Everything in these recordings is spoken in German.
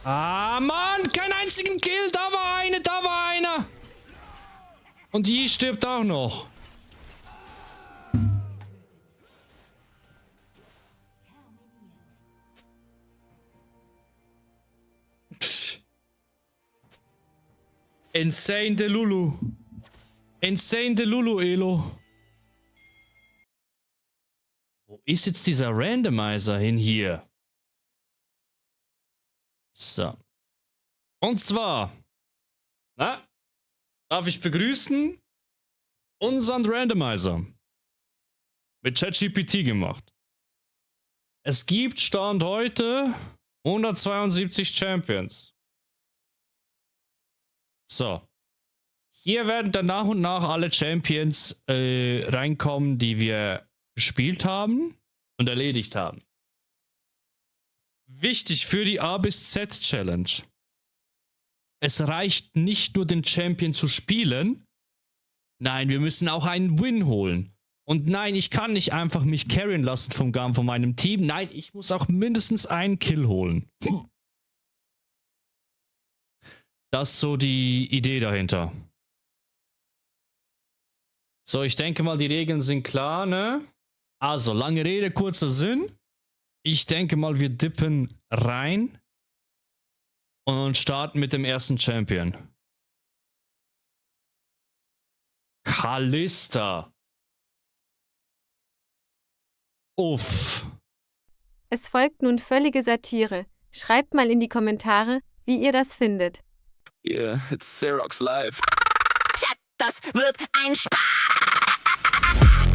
Ah, Mann, keinen einzigen Kill. Da war einer. Und die stirbt auch noch. Psst. Insane Delulu. Insane Delulu, Elo. Wo ist jetzt dieser Randomizer hin hier? So. Und zwar, darf ich begrüßen unseren Randomizer. Mit ChatGPT gemacht. Es gibt Stand heute 172 Champions. So. Hier werden dann nach und nach alle Champions reinkommen, die wir gespielt haben und erledigt haben. Wichtig für die A bis Z Challenge. Es reicht nicht nur den Champion zu spielen. Nein, wir müssen auch einen Win holen. Und nein, ich kann nicht einfach mich carryen lassen von meinem Team. Nein, ich muss auch mindestens einen Kill holen. Das ist so die Idee dahinter. So, ich denke mal, die Regeln sind klar, ne? Also, lange Rede, kurzer Sinn. Ich denke mal, wir dippen rein und starten mit dem ersten Champion. Kalista. Uff. Es folgt nun völlige Satire. Schreibt mal in die Kommentare, wie ihr das findet. Yeah, it's Xerox Live. Chat, das wird ein Spaß.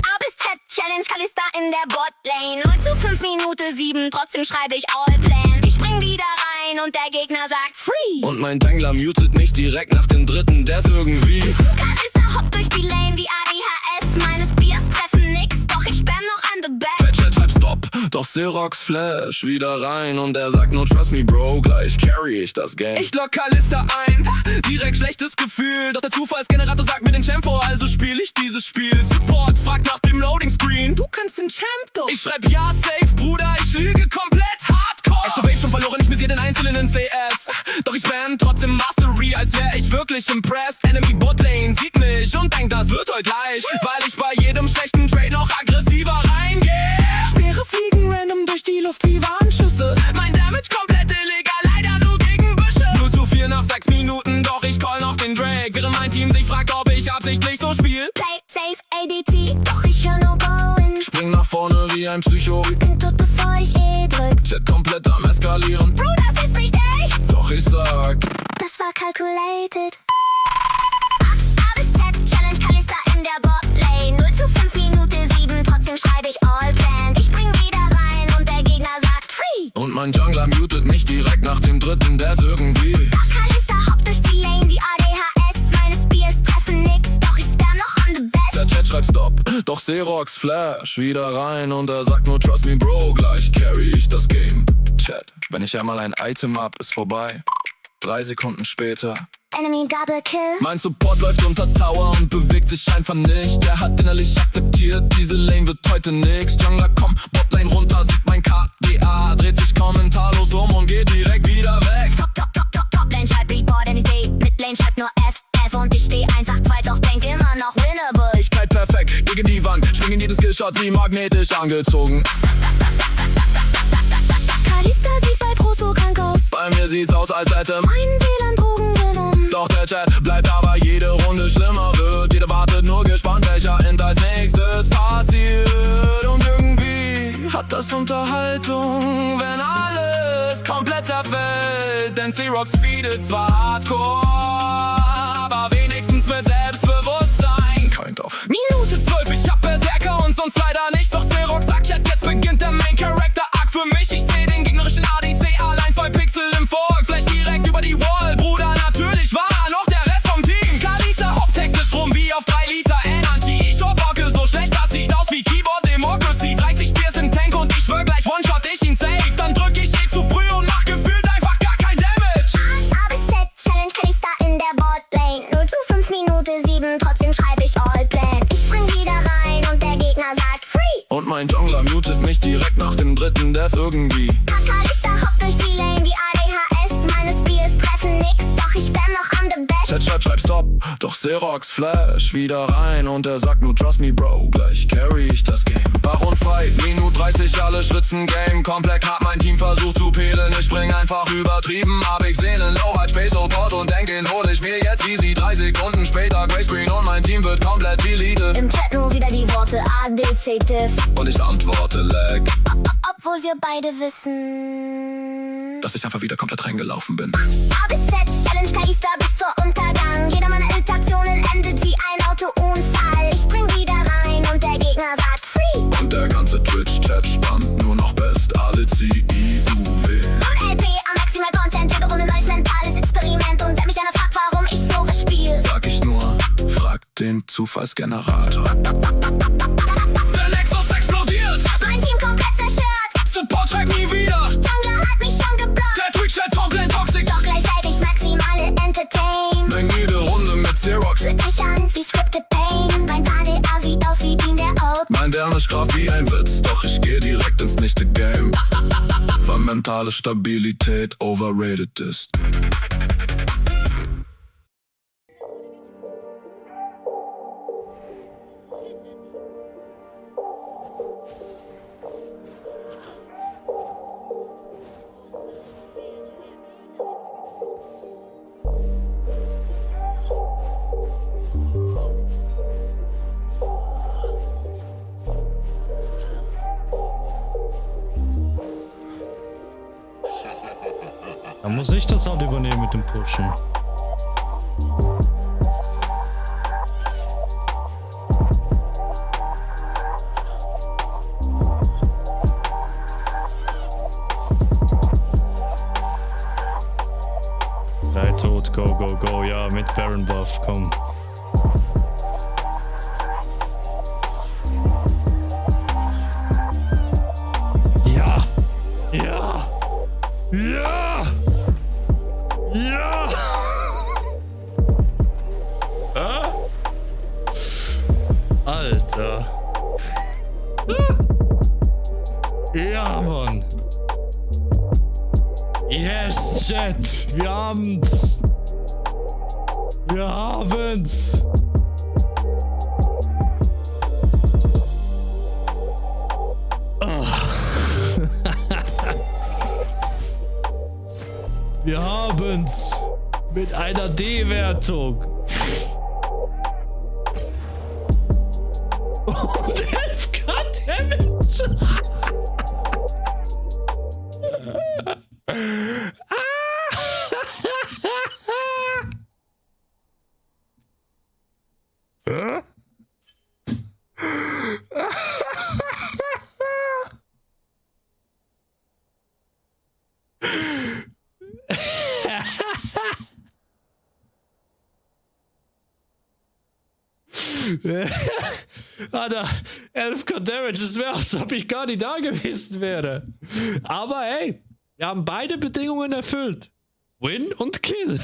A bis Z Challenge, Kalista in der Botlane. 0 zu 5 Minute 7, trotzdem schreibe ich All Plan. Ich spring wieder rein und der Gegner sagt Free. Und mein Jungler mutet mich direkt nach dem dritten Death irgendwie. Kalista hoppt durch die Lane wie ADHS. Meine Spears treffen nix, doch ich spam noch an the back. Chat, schreib Stop. Doch Xerox Flash wieder rein und er sagt no trust me bro, gleich carry ich das Game. Ich lock Kalista ein, direkt schlechtes Gefühl. Doch der Zufallsgenerator sagt mir den Champ vor, also spiel ich dieses Spiel. Support fragt nach dem Loading Screen. Du kannst den Champ doch. Ich schreib ja safe, Bruder, ich lüge komplett hardcore. Echt, du Wave schon verloren, ich miss jeden einzelnen in CS. Doch ich ban trotzdem Mastery, als wär ich wirklich impressed. Enemy Botlane sieht mich und denkt, das wird heute leicht, weil ich bei jedem schlechten Trade noch aggressiver reingehe. Speere fliegen random durch die Luft wie Warnschüsse. Mein Damage komplett illegal, leider nur gegen Büsche. 0 zu 4 nach 6 Minuten, doch ich call noch den Drake. Während mein Team sich fragt, ob ich absichtlich so spiel. Play safe ADT, doch ich hör no going. Spring nach vorne wie ein Psycho. Bin tot, bevor ich drück. Chat komplett am Eskalieren. Bro, das ist nicht echt. Doch ich sag, Das war calculated. A bis Z Challenge, Kalista in der Botlane. 0 zu 5 Minute 7, trotzdem schreibe ich All Plan. Ich spring wieder rein und der Gegner sagt Free. und mein Jungler mutet mich direkt nach dem dritten Death irgendwie. Kalista hoppt durch die Lane wie ADHS. Meine Spears treffen nix, doch ich spam noch on the best. Der Chat schreibt Stop, doch Xerox Flash wieder rein und er sagt nur trust me bro, gleich carry ich das Game. Chat, wenn ich einmal ein Item hab, ist vorbei. 3 Sekunden später. Enemy Double Kill. Mein Support läuft unter Tower und bewegt sich einfach nicht. Der hat innerlich akzeptiert, diese Lane wird heute nix. Jungler komm, Botlane runter, sieht mein KDA. Dreht sich kommentarlos um und geht direkt wieder weg. Top Lane schreibt Report NED. Midlane schreibt nur FF und ich steh 182, doch denk immer noch winnable. Fähigkeit perfekt, gegen die Wand, schwing in jedes Skillshot wie magnetisch angezogen. Kalista sieht bei Pro so krank aus. Bei mir sieht's aus, als hätte Mein WLAN Drogen genommen. doch der Chat bleibt aber jede Runde schlimmer wird. Jeder wartet nur gespannt, welcher End als nächstes passiert. Und irgendwie hat das Unterhaltung, wenn alles komplett zerfällt. Denn Xerox feedet zwar hardcore, aber wenigstens mit Selbstbewusstsein. Kind of. Minute 12, ich hab Berserker und sonst leider nicht. Doch Xerox sagt Chat, jetzt beginnt der Main Character Arc für mich. Ich seh den gegnerischen ADC allein 2 Pixel im Volk. Vielleicht direkt über die Wall, Bruder, natürlich war noch der Rest vom Team. Kalista hoppt technisch rum wie auf 3 Liter Energy. Ich hoppocke so schlecht, das sieht aus wie Keyboard Democracy. 30 Spears im Tank und ich schwör gleich One-Shot ich ihn safe. Dann drück ich zu früh und mach gefühlt einfach gar kein Damage. A bis Z Challenge, Kalista in der Botlane. 0 zu 5 Minute 7, trotzdem schreibe ich All Plan. Ich spring wieder rein und der Gegner sagt Free. Und mein Jungler mutet mich direkt nach dem dritten Doch Xerox Flash wieder rein und er sagt nur trust me bro, gleich carry ich das Game. Wach und fight, Minute 30, alle schwitzen Game. Komplett hart mein Team versucht zu pelen, ich spring einfach übertrieben. Hab ich Seelen, Lowride, Space Support und denk, den hol ich mir jetzt easy. 3 Sekunden später Grayscreen und mein Team wird komplett deleted. Im Chat nur wieder die Worte ADC-Diff. Und ich antworte lag, Obwohl wir beide wissen, dass ich einfach wieder komplett reingelaufen bin. A bis Z Challenge Kalista bis zur Untergang. Jede meiner Interaktionen endet wie ein Autounfall. Ich spring wieder rein und der Gegner sagt free. Und der ganze Twitch-Chat spannt nur noch best, alle CIUW. Und LP am Maximal Content, jede Runde neues mentales Experiment. Und wenn mich einer fragt, warum ich so verspiel, Sag ich nur, frag den Zufallsgenerator. Der Nexus explodiert, mein Team komplett zerstört. Support-Track nie wieder. Jungler hat mich schon geblockt, Der Twitch-Chat komplett toxic. doch gleichzeitig maximale Entertain. Denn jede Runde mit Xerox Fühlt mich an wie Scripted Pain. Mein PDA sieht aus wie Bean der Oak. mein Derne straft wie ein Witz, doch ich geh direkt ins nächste Game. Weil mentale Stabilität overrated ist. Dann muss ich das halt übernehmen mit dem Pushen. Drei tot, go, go, go. Ja, mit Baron Buff, komm. Ja! Ja! Ja! Ja! Alter. Ja, Mann. Yes, Chat. Wir haben's. Wir haben's. Wir haben's mit einer D-Wertung. Und 11k Damage. Alter, 11k Damage, das wäre, als ob ich gar nicht da gewesen wäre. Aber hey, wir haben beide Bedingungen erfüllt. Win und Kill.